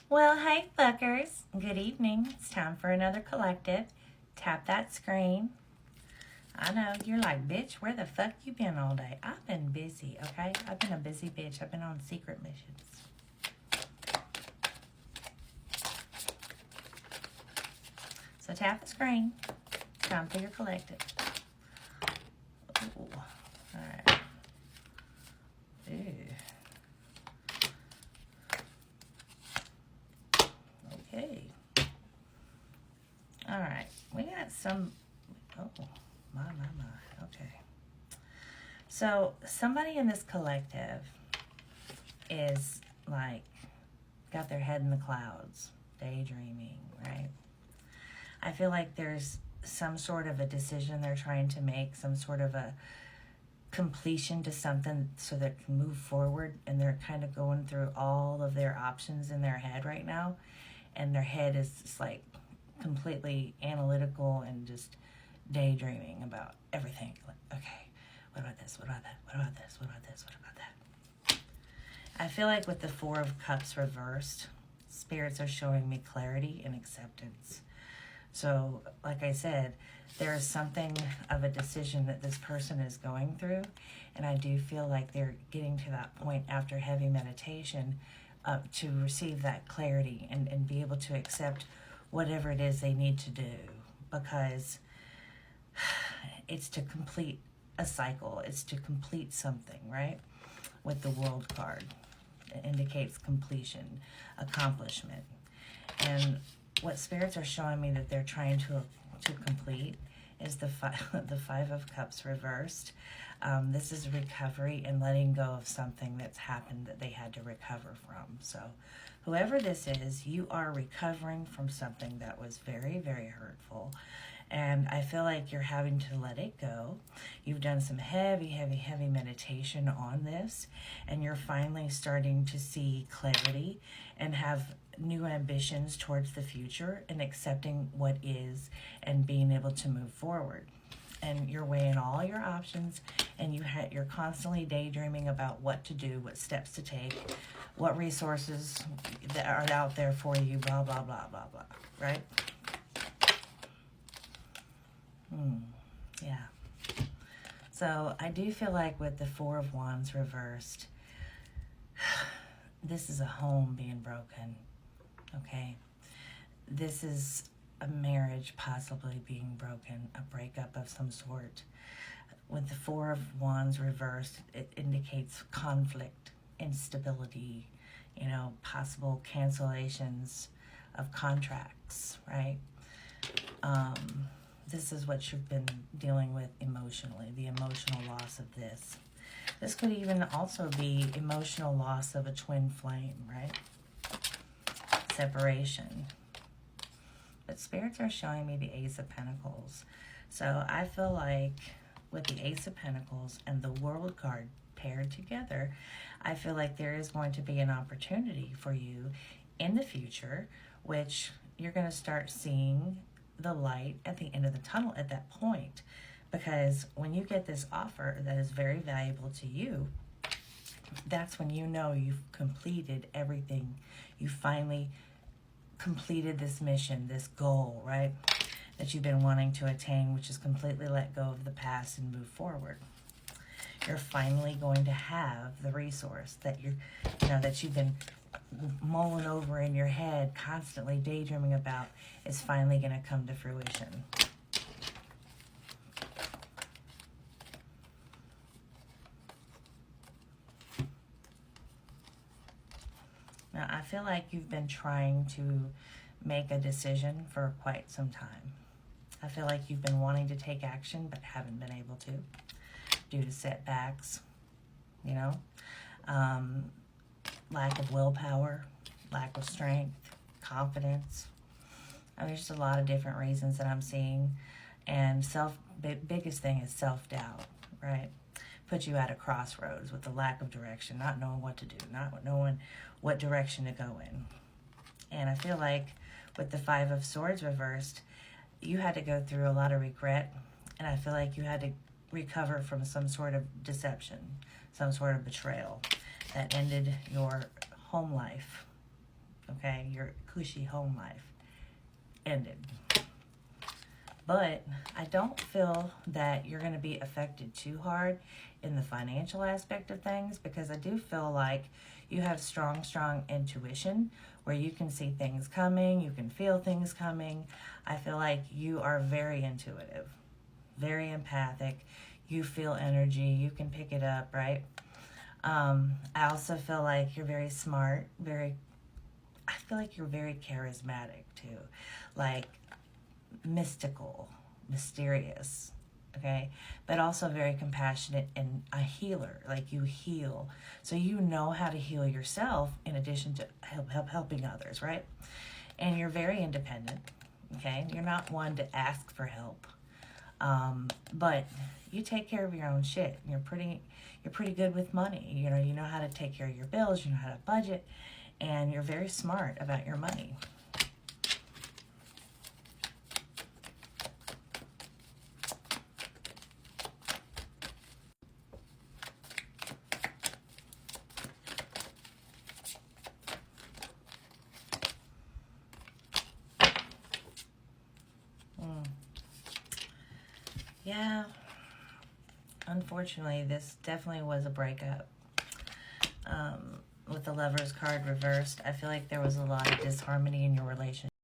Well, hey, fuckers. Good evening. It's time for another collective. Tap that screen. I know, you're like, bitch, where the fuck you been all day? I've been busy, okay? I've been a busy bitch. I've been on secret missions. So tap the screen. Time for your collective. Ooh. Alright. Okay. Alright. We got some... Oh, my. Okay. So, somebody in this collective is, like, got their head in the clouds, daydreaming, right? I feel like there's some sort of a decision they're trying to make, some sort of a completion to something so they can move forward, and they're kind of going through all of their options in their head right now, and their head is just like completely analytical and just daydreaming about everything. Like, okay, what about this? What about that? What about this? What about this? What about that? I feel like with the Four of Cups reversed, spirits are showing me clarity and acceptance. So, like I said, there is something of a decision that this person is going through, and I do feel like they're getting to that point after heavy meditation to receive that clarity and be able to accept whatever it is they need to do, because it's to complete a cycle. It's to complete something, right? With the World card, it indicates completion, accomplishment. And what spirits are showing me that they're trying to complete is the Five of Cups reversed. This is recovery and letting go of something that's happened that they had to recover from. So whoever this is, you are recovering from something that was very, very hurtful. And I feel like you're having to let it go. You've done some heavy meditation on this, and you're finally starting to see clarity and have new ambitions towards the future and accepting what is and being able to move forward. And you're weighing all your options, and you're constantly daydreaming about what to do, what steps to take, what resources that are out there for you, blah, blah, blah, blah, blah, right? Yeah. So I do feel like with the Four of Wands reversed, this is a home being broken, okay? This is a marriage possibly being broken, a breakup of some sort. With the Four of Wands reversed, it indicates conflict, instability, possible cancellations of contracts, right? This is what you've been dealing with emotionally, the emotional loss of this. This could even also be emotional loss of a twin flame, right? Separation. But spirits are showing me the Ace of Pentacles. So I feel like with the Ace of Pentacles and the World card paired together, I feel like there is going to be an opportunity for you in the future, which you're going to start seeing the light at the end of the tunnel at that point. Because when you get this offer that is very valuable to you, that's when you know you've completed everything. You finally completed this mission, this goal, right? That you've been wanting to attain, which is completely let go of the past and move forward. You're finally going to have the resource that that you've been mulling over in your head, constantly daydreaming about, is finally going to come to fruition. Now, I feel like you've been trying to make a decision for quite some time. I feel like you've been wanting to take action but haven't been able to due to setbacks, lack of willpower, lack of strength, confidence. There's just a lot of different reasons that I'm seeing. And biggest thing is self-doubt, right? Put you at a crossroads with the lack of direction, not knowing what to do, not knowing what direction to go in. And I feel like with the Five of Swords reversed, you had to go through a lot of regret, and I feel like you had to recover from some sort of deception, some sort of betrayal that ended your home life, okay? Your cushy home life ended. But I don't feel that you're going to be affected too hard in the financial aspect of things, because I do feel like you have strong intuition where you can see things coming, you can feel things coming. I feel like you are very intuitive, very empathic. You feel energy, you can pick it up, right? I also feel like you're very smart, I feel like you're very charismatic too. Like mystical, mysterious, okay? But also very compassionate and a healer. Like you heal. So you know how to heal yourself in addition to helping others, right? And you're very independent, okay? You're not one to ask for help. But you take care of your own shit. You're pretty good with money. You know how to take care of your bills, you know how to budget, and you're very smart about your money. Yeah, unfortunately, this definitely was a breakup. With the Lovers card reversed, I feel like there was a lot of disharmony in your relationship.